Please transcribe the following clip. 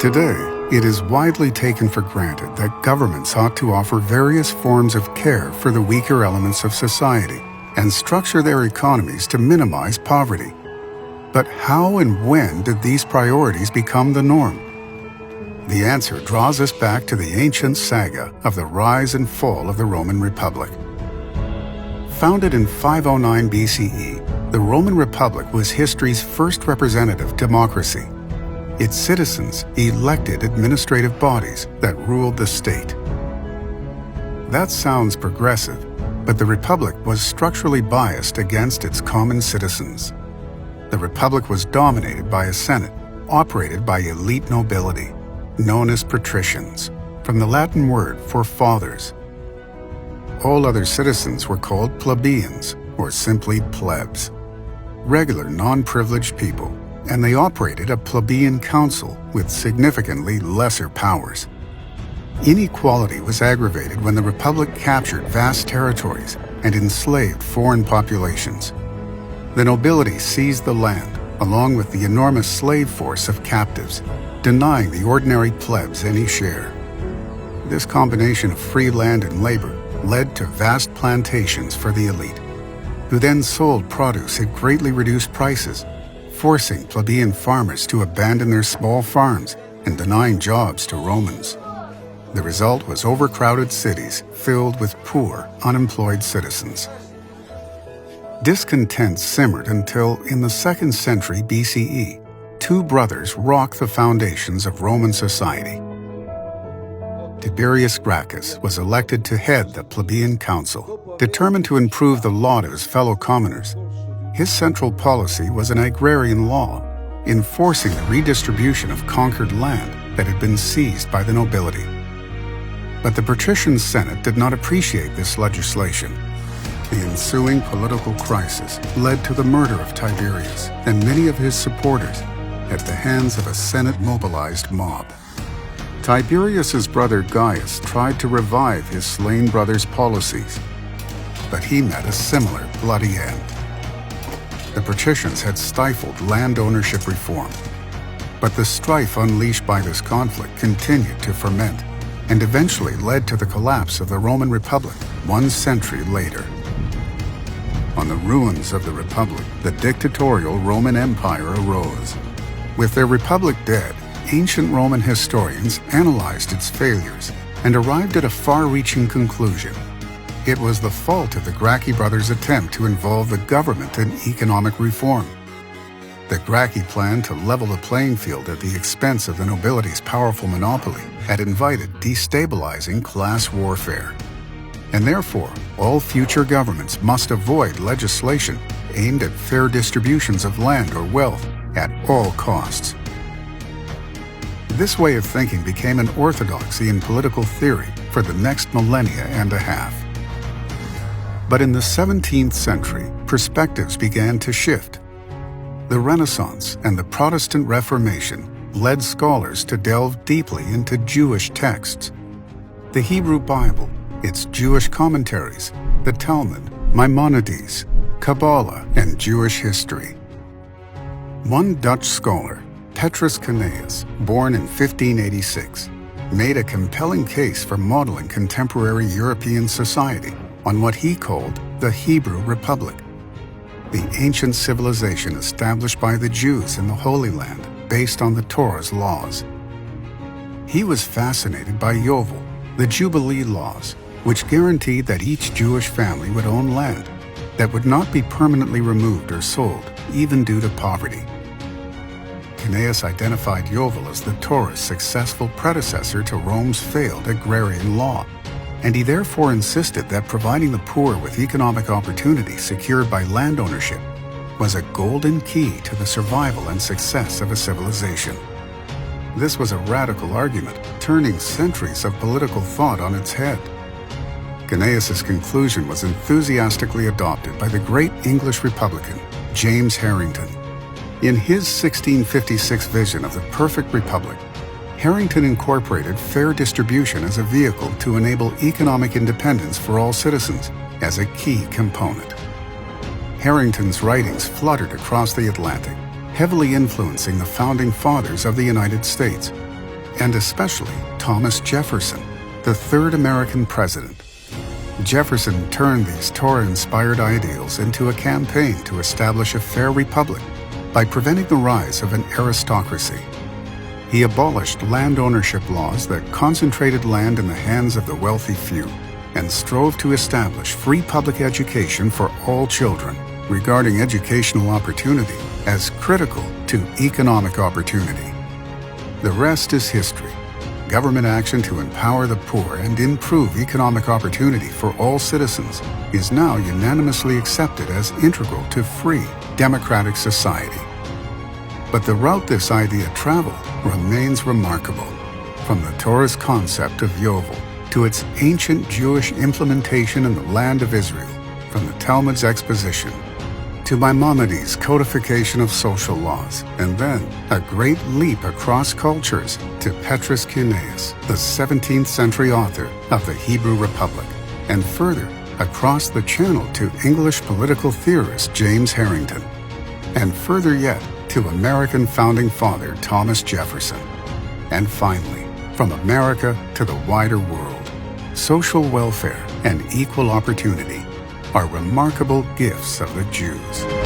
Today, it is widely taken for granted that governments ought to offer various forms of care for the weaker elements of society and structure their economies to minimize poverty. But how and when did these priorities become the norm? The answer draws us back to the ancient saga of the rise and fall of the Roman Republic. Founded in 509 BCE, the Roman Republic was history's first representative democracy. Its citizens elected administrative bodies that ruled the state. That sounds progressive, but the Republic was structurally biased against its common citizens. The Republic was dominated by a Senate, operated by elite nobility, known as patricians, from the Latin word for fathers. All other citizens were called plebeians, or simply plebs, regular non-privileged people, and they operated a plebeian council with significantly lesser powers. Inequality was aggravated when the Republic captured vast territories and enslaved foreign populations. The nobility seized the land, along with the enormous slave force of captives, denying the ordinary plebs any share. This combination of free land and labor led to vast plantations for the elite, who then sold produce at greatly reduced prices, forcing plebeian farmers to abandon their small farms and denying jobs to Romans. The result was overcrowded cities filled with poor, unemployed citizens. Discontent simmered until, in the 2nd century BCE, two brothers rocked the foundations of Roman society. Tiberius Gracchus was elected to head the plebeian council, determined to improve the lot of his fellow commoners. His central policy was an agrarian law, enforcing the redistribution of conquered land that had been seized by the nobility. But the patrician Senate did not appreciate this legislation. The ensuing political crisis led to the murder of Tiberius and many of his supporters at the hands of a Senate-mobilized mob. Tiberius's brother Gaius tried to revive his slain brother's policies, but he met a similar bloody end. The patricians had stifled land ownership reform, but the strife unleashed by this conflict continued to ferment and eventually led to the collapse of the Roman Republic 1 century later. On the ruins of the Republic, the dictatorial Roman Empire arose. With their republic dead, ancient Roman historians analyzed its failures and arrived at a far-reaching conclusion. It was the fault of the Gracchi brothers' attempt to involve the government in economic reform. The Gracchi plan to level the playing field at the expense of the nobility's powerful monopoly had invited destabilizing class warfare. And therefore, all future governments must avoid legislation aimed at fair distributions of land or wealth at all costs. This way of thinking became an orthodoxy in political theory for the next millennia and a half. But in the 17th century, perspectives began to shift. The Renaissance and the Protestant Reformation led scholars to delve deeply into Jewish texts. The Hebrew Bible, its Jewish commentaries, the Talmud, Maimonides, Kabbalah, and Jewish history. One Dutch scholar, Petrus Cannaeus, born in 1586, made a compelling case for modeling contemporary European society on what he called the Hebrew Republic, the ancient civilization established by the Jews in the Holy Land based on the Torah's laws. He was fascinated by Yovel, the Jubilee laws, which guaranteed that each Jewish family would own land that would not be permanently removed or sold, even due to poverty. Cannaeus identified Yovel as the Torah's successful predecessor to Rome's failed agrarian law, and he therefore insisted that providing the poor with economic opportunity secured by land ownership was a golden key to the survival and success of a civilization. This was a radical argument, turning centuries of political thought on its head. Cannaeus's conclusion was enthusiastically adopted by the great English Republican, James Harrington. In his 1656 vision of the perfect republic, Harrington incorporated fair distribution as a vehicle to enable economic independence for all citizens as a key component. Harrington's writings fluttered across the Atlantic, heavily influencing the founding fathers of the United States, and especially Thomas Jefferson, the third American president. Jefferson turned these Torah-inspired ideals into a campaign to establish a fair republic by preventing the rise of an aristocracy. He abolished land ownership laws that concentrated land in the hands of the wealthy few and strove to establish free public education for all children, regarding educational opportunity as critical to economic opportunity. The rest is history. Government action to empower the poor and improve economic opportunity for all citizens is now unanimously accepted as integral to free, democratic society. But the route this idea traveled remains remarkable, from the Torah's concept of Yovel to its ancient Jewish implementation in the land of Israel, from the Talmud's exposition to Maimonides' codification of social laws, and then a great leap across cultures to Petrus Cuneus, the 17th century author of the Hebrew Republic, and further across the channel to English political theorist James Harrington, and further yet to American founding father Thomas Jefferson, and finally, from America to the wider world. Social welfare and equal opportunity are remarkable gifts of the Jews.